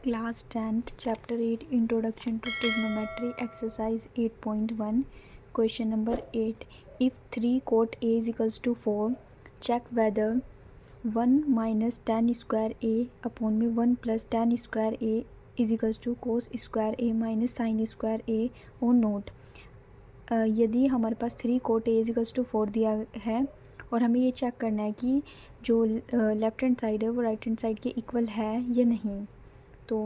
Class 10th, Chapter 8, Introduction to Trigonometry, Exercise 8.1, Question number 8. If 3 cot A is equals to 4, check whether 1 minus tan square A upon में 1 plus tan square A is equals to cos square A minus sin square A or not. यदि हमारे पास 3 cot A is equals to 4 दिया है और हमें ये check करना है कि जो लेफ्ट हैंड साइड है वो राइट हैंड साइड के इक्वल है या नहीं. तो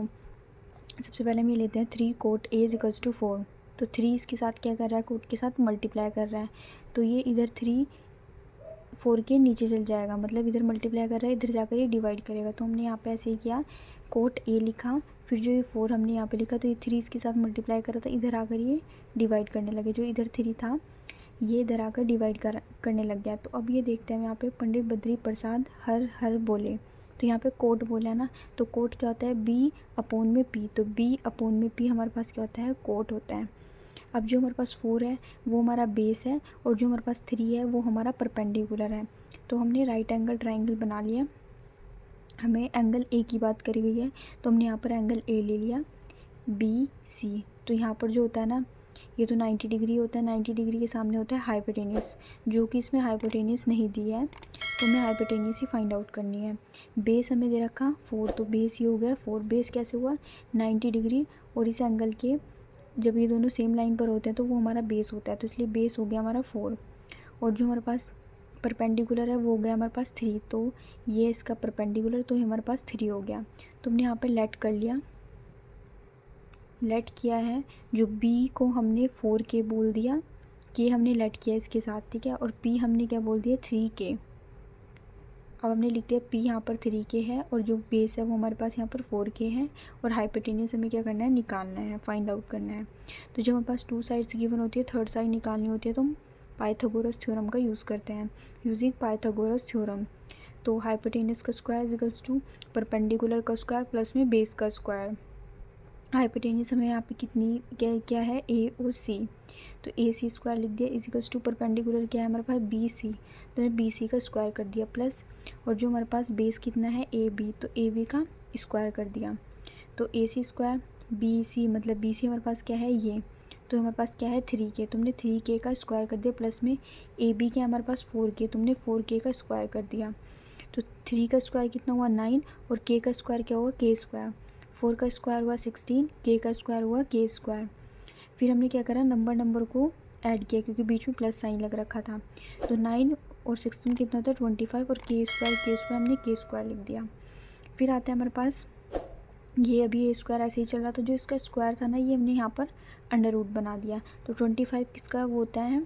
सबसे पहले हम ये लेते हैं 3 cot A is equals to 4. तो 3 इसके साथ क्या कर रहा है, कोट के साथ मल्टीप्लाई कर रहा है. तो ये इधर 3 4 के नीचे चल जाएगा, मतलब इधर मल्टीप्लाई कर रहा है, इधर जाकर ये डिवाइड करेगा. तो हमने यहाँ पे ऐसे ही किया, कोट A लिखा, फिर जो ये 4 हमने यहाँ पे लिखा, तो ये 3 इसके साथ मल्टीप्लाई कर रहा था, इधर आकर ये डिवाइड करने लगे. जो इधर 3 था ये इधर आकर डिवाइड करने लग गया. तो अब ये देखते हैं यहाँ पे पंडित बद्री प्रसाद हर हर बोले. तो यहाँ पे कोट बोला है ना, तो कोट क्या होता है, बी अपॉन में पी. तो बी अपॉन में पी हमारे पास क्या होता है, कोट होता है. अब जो हमारे पास 4 है वो हमारा बेस है और जो हमारे पास 3 है वो हमारा परपेंडिकुलर है. तो हमने राइट एंगल ट्राइंगल बना लिया. हमें एंगल ए की बात करी गई है तो हमने यहाँ पर एंगल ए ले लिया, बी सी. तो यहाँ पर जो होता है ना, ये तो 90 डिग्री होता है. 90 डिग्री के सामने होता है हाइपोटेनियस, जो कि इसमें हाइपोटेनियस नहीं दी है, तो हमें हाइपोटेनियस ही फाइंड आउट करनी है. बेस हमें दे रखा 4, तो बेस ये हो गया 4. बेस कैसे हुआ, 90 डिग्री, और इस एंगल के जब ये दोनों सेम लाइन पर होते हैं तो वो हमारा बेस होता है. तो इसलिए बेस हो गया हमारा 4. और जो हमारे पास परपेंडिकुलर है वो हो गया हमारे पास 3. तो ये इसका परपेंडिकुलर, तो हमारे पास 3 हो गया. तो हमने यहाँ पर लेट कर लिया, लेट किया है. जो बी को हमने 4 के बोल दिया, के हमने लेट किया इसके साथ, ठीक है. और पी हमने क्या बोल दिया, 3 के. अब हमने लिख दिया पी यहाँ पर 3 के है और जो बेस है वो हमारे पास यहाँ पर 4 के है. और हाइपोटेनियस हमें क्या करना है, निकालना है, फाइंड आउट करना है. तो जब हमारे पास 2 साइड्स गिवन होती है, थर्ड साइड निकालनी होती है, तो हम पाइथागोरस थ्योरम का यूज़ करते हैं. यूजिंग पाइथागोरस थ्योरम, तो हाइपोटेनियस का square is equals to perpendicular का स्क्वायर प्लस में बेस का स्क्वायर. हाइपोटेनियस हमें यहाँ पे कितनी क्या है, ए और सी. तो ए सी स्क्वायर लिख दिया, इजिकल्स टू परपेंडिकुलर क्या है हमारे पास, बी सी. तो हमने बी सी का स्क्वायर कर दिया प्लस, और जो हमारे पास बेस कितना है, ए बी, तो ए बी का स्क्वायर कर दिया. तो ए सी स्क्वायर बी सी, मतलब बी सी हमारे पास क्या है, ये. तो हमारे पास क्या है, 3 के. तो हमने 3 के का स्क्वायर कर दिया प्लस में ए बी के हमारे पास 4 के, तो हमने 4 के का स्क्वायर कर दिया. तो 3 का स्क्वायर कितना हुआ, 9, और के का स्क्वायर क्या हुआ, के स्क्वायर. 4 का स्क्वायर हुआ 16, के का स्क्वायर हुआ के स्क्वायर. फिर हमने क्या करा, नंबर को ऐड किया क्योंकि बीच में प्लस साइन लग रखा था. तो 9 और 16 कितना होता है, 25, और के स्क्वायर हमने के स्क्वायर लिख दिया. फिर आता है हमारे पास ये, अभी ये स्क्वायर ऐसे ही चल रहा था, जो इसका स्क्वायर था ना ये हमने यहाँ पर अंडर रूट बना दिया. तो 25 किसका वो होता है,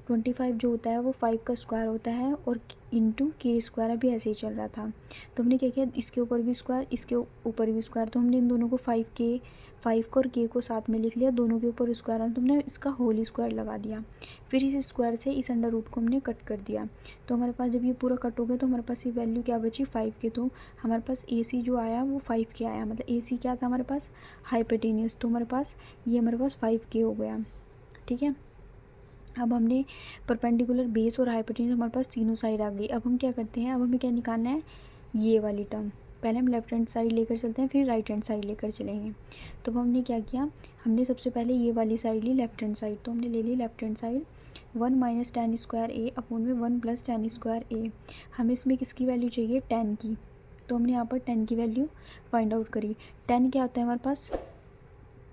25 जो होता है वो 5 का स्क्वायर होता है, और इंटू के स्क्वायर अभी ऐसे ही चल रहा था. तो हमने क्या किया, इसके ऊपर भी स्क्वायर, इसके ऊपर भी स्क्वायर. तो हमने इन दोनों को 5 को और के को साथ में लिख लिया, दोनों के ऊपर स्क्वायर है, तो हमने इसका होल स्क्वायर लगा दिया. फिर इस स्क्वायर से इस अंडर रूट को हमने कट कर दिया. तो हमारे पास जब ये पूरा कट हो गया तो हमारे पास ये वैल्यू क्या बची, 5 के. तो हमारे पास ए सी जो आया वो 5 के आया, मतलब ए सी क्या था हमारे पास, हाइपोटेनियस. तो हमारे पास ये हमारे पास 5 के हो गया, ठीक है. अब हमने परपेंडिकुलर, बेस और हाइपोटेन्यूज हमारे पास तीनों साइड आ गई. अब हम क्या करते हैं, अब हमें क्या निकालना है, ये वाली टर्म. पहले हम लेफ्ट हैंड साइड लेकर चलते हैं, फिर राइट हैंड साइड लेकर चलेंगे. तो अब हमने क्या किया, हमने सबसे पहले ये वाली साइड ली, लेफ्ट हैंड साइड. तो हमने ले ली left hand side, 1 minus tan square A upon में 1 प्लस tan स्क्वायर ए. हमें इसमें किसकी वैल्यू चाहिए, tan की. तो हमने यहाँ पर tan की वैल्यू फाइंड आउट करी. tan क्या होता है हमारे पास,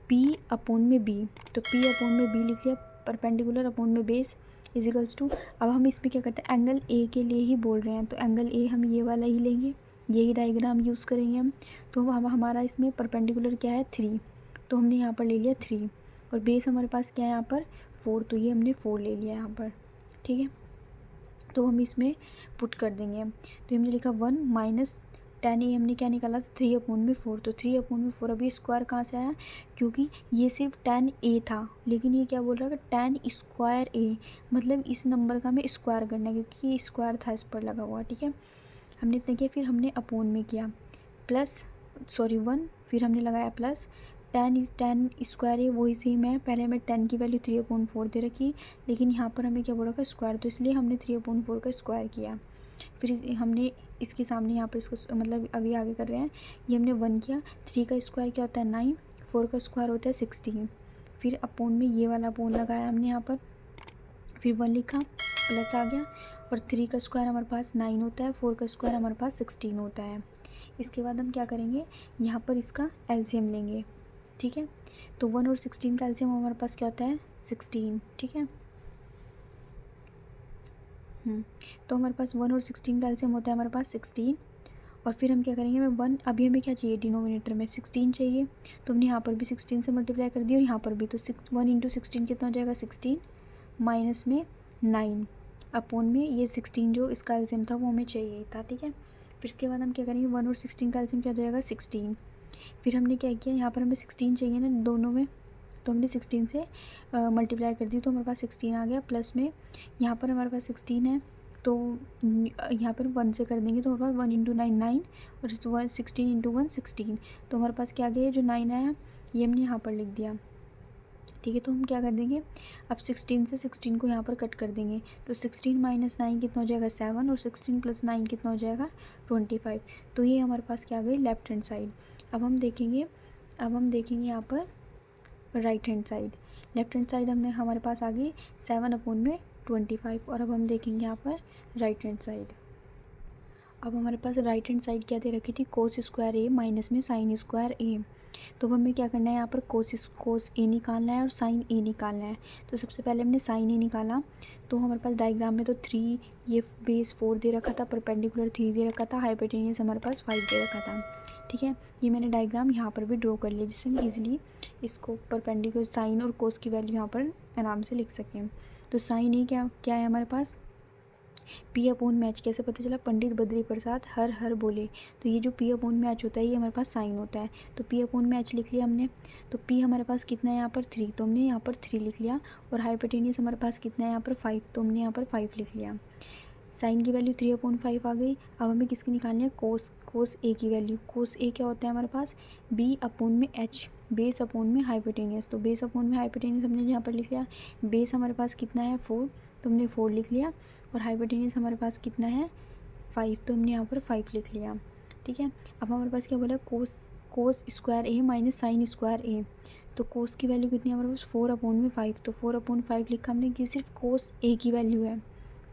p अपॉन में b. तो p अपॉन में b लिख लिया, परपेंडिकुलर अपॉन में बेस इजिकल्स टू. अब हम इसमें क्या करते हैं, एंगल ए के लिए ही बोल रहे हैं, तो एंगल ए हम ये वाला ही लेंगे, यही डायग्राम यूज़ करेंगे हम. तो हम हमारा इसमें परपेंडिकुलर क्या है, 3. तो हमने यहाँ पर ले लिया 3, और बेस हमारे पास क्या है यहाँ पर 4, तो ये हमने 4 ले लिया यहाँ पर, ठीक है. तो हम इसमें पुट कर देंगे. तो हमने लिखा 1 माइनस tan ए हमने क्या निकाला था, 3 अपॉन में 4. तो 3 अपॉन में 4, अभी स्क्वायर कहाँ से आया, क्योंकि ये सिर्फ tan ए था, लेकिन ये क्या बोल रहा है कि tan स्क्वायर ए, मतलब इस नंबर का हमें स्क्वायर करना है क्योंकि ये स्क्वायर था इस पर लगा हुआ, ठीक है. हमने इतना किया, फिर हमने अपॉन में किया प्लस, 1, फिर हमने लगाया प्लस. tan स्क्वायर ए वही सेम है, पहले हमें tan की वैल्यू 3/4 दे रखी, लेकिन यहाँ पर हमें क्या बोल रखा है, स्क्वायर. तो इसलिए हमने 3/4 का स्क्वायर किया. फिर हमने इसके सामने यहाँ पर इसको मतलब अभी आगे कर रहे हैं, ये हमने 1 किया, 3 का स्क्वायर क्या होता है 9, 4 का स्क्वायर होता है 16, फिर अपोन में ये वाला अपोन लगाया हमने यहाँ पर, फिर 1 लिखा, प्लस आ गया, और 3 का स्क्वायर हमारे पास 9 होता है, 4 का स्क्वायर हमारे पास 16 होता है। इसके बाद हम क्या करेंगे, यहाँ पर इसका एलसीएम लेंगे, ठीक है। तो 1 और 16 का एलसीएम हमारे पास क्या होता है 16, ठीक है। तो हमारे पास 1 और 16 का एलसीएम होता है हमारे पास 16, और फिर हम क्या करेंगे, हमें 1 अभी हमें क्या चाहिए, डिनोमिनेटर में 16 चाहिए, तो हमने यहाँ पर भी 16 से मल्टीप्लाई कर दिया और यहाँ पर भी, तो 1 इंटू 16 कितना हो जाएगा 16, माइनस में 9 अपोन में ये 16 जो इसका एलसीएम था वो हमें चाहिए था, ठीक है। फिर इसके बाद हम क्या करेंगे, 1 और 16 का एलसीएम क्या हो जाएगा 16, फिर हमने क्या किया, यहाँ पर हमें 16 चाहिए ना दोनों में, तो हमने 16 से मल्टीप्लाई कर दी, तो हमारे पास 16 आ गया, प्लस में यहाँ पर हमारे पास 16 है, तो यहाँ पर 1 से कर देंगे, तो हमारे पास 1 इंटू 9 9, और 16 इंटू 1 16, तो हमारे पास क्या आ गया, जो 9 आया ये हमने यहाँ पर लिख दिया, ठीक है। तो हम क्या कर देंगे, अब 16 से 16 को यहाँ पर कट कर देंगे, तो 16 माइनस 9 कितना हो जाएगा 7, और 16 प्लस 9 कितना हो जाएगा 25, तो ये हमारे पास क्या आ गई लेफ्ट हैंड साइड। अब हम देखेंगे यहाँ पर right hand side, left hand side हमने हमारे पास आ गई 7 अपोन में 25, और अब हम देखेंगे यहाँ पर राइट हैंड साइड। अब हमारे पास राइट हैंड साइड क्या दे रखी थी, कोस स्क्वायर ए माइनस में साइन स्क्वायर ए, तो अब हमें क्या करना है, यहाँ पर कोस ए निकालना है और साइन ए निकालना है। तो सबसे पहले हमने साइन ए निकाला, तो हमारे पास डायग्राम में तो 3 ये बेस 4 दे रखा था, परपेंडिकुलर 3 दे रखा था, हाइपोटेनियस हमारे पास 5 दे रखा था, ठीक है। ये मैंने डायग्राम यहाँ पर भी ड्रॉ कर लिया, जिससे हम ईजिली इसको परपेंडिकुलर साइन और कोस की वैल्यू यहाँ पर आराम से लिख सकें। तो साइन ए क्या है हमारे पास, पी अपोन मैच कैसे पता चला, पंडित बद्री प्रसाद हर हर बोले, तो ये जो पी अपोन मैच होता है ये हमारे पास साइन होता है, तो पी अपोन मैच लिख लिया हमने। तो पी हमारे पास कितना है यहाँ पर 3, तो हमने यहाँ पर 3 लिख लिया, और हाइपोटेनियस हमारे पास कितना है यहाँ पर 5, तो हमने यहाँ पर 5 लिख लिया। साइन की वैल्यू 3/5 आ गई। अब हमें किसकी निकालनी है, कोस ए की वैल्यू। कोस ए क्या होता है हमारे पास, बी अपोन में एच, बेस अपोन में हाइपोटेनियस, तो बेस अपोन में हाइपोटेनियस हमने यहाँ पर लिख लिया। बेस हमारे पास कितना है 4, तो हमने 4 लिख लिया, और हाइपोटेनियस हमारे पास कितना है 5, तो हमने यहाँ पर 5 लिख लिया, ठीक है। अब हमारे पास क्या बोला, कोस स्क्वायर ए माइनस साइन स्क्वायर ए, तो कोस की वैल्यू कितनी है हमारे पास 4/5, तो 4/5 लिखा हमने कि सिर्फ कोस ए की वैल्यू है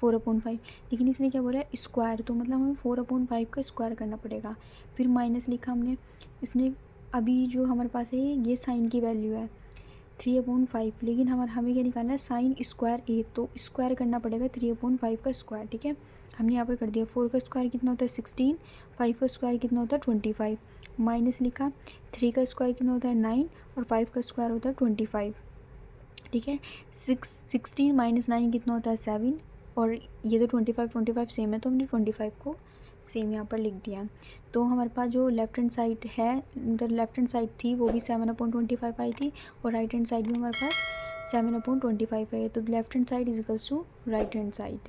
4/5, लेकिन इसने क्या बोला स्क्वायर, तो मतलब हमें 4/5 का स्क्वायर करना पड़ेगा। फिर माइनस लिखा हमने, इसने अभी जो हमारे पास है ये साइन की वैल्यू है 3/5, लेकिन हमें क्या निकालना है साइन स्क्वायर ए, तो स्क्वायर करना पड़ेगा 3/5 का स्क्वायर, ठीक है। हमने यहाँ पर कर दिया। 4 का स्क्वायर कितना होता है 16, 5 का स्क्वायर कितना होता है 25, माइनस लिखा, 3 का स्क्वायर कितना होता है 9, और 5 का स्क्वायर होता है 25, ठीक है। 16 माइनस 9 कितना होता है 7, और ये तो 25 सेम है, तो हमने 25 को सेम यहाँ पर लिख दिया। तो हमारे पास जो लेफ्ट हैंड साइड है, मतलब लेफ्ट हैंड साइड थी वो भी 7/25 आई थी, और राइट हैंड साइड भी हमारे पास 7/25 है, तो left hand side is equals to right hand side.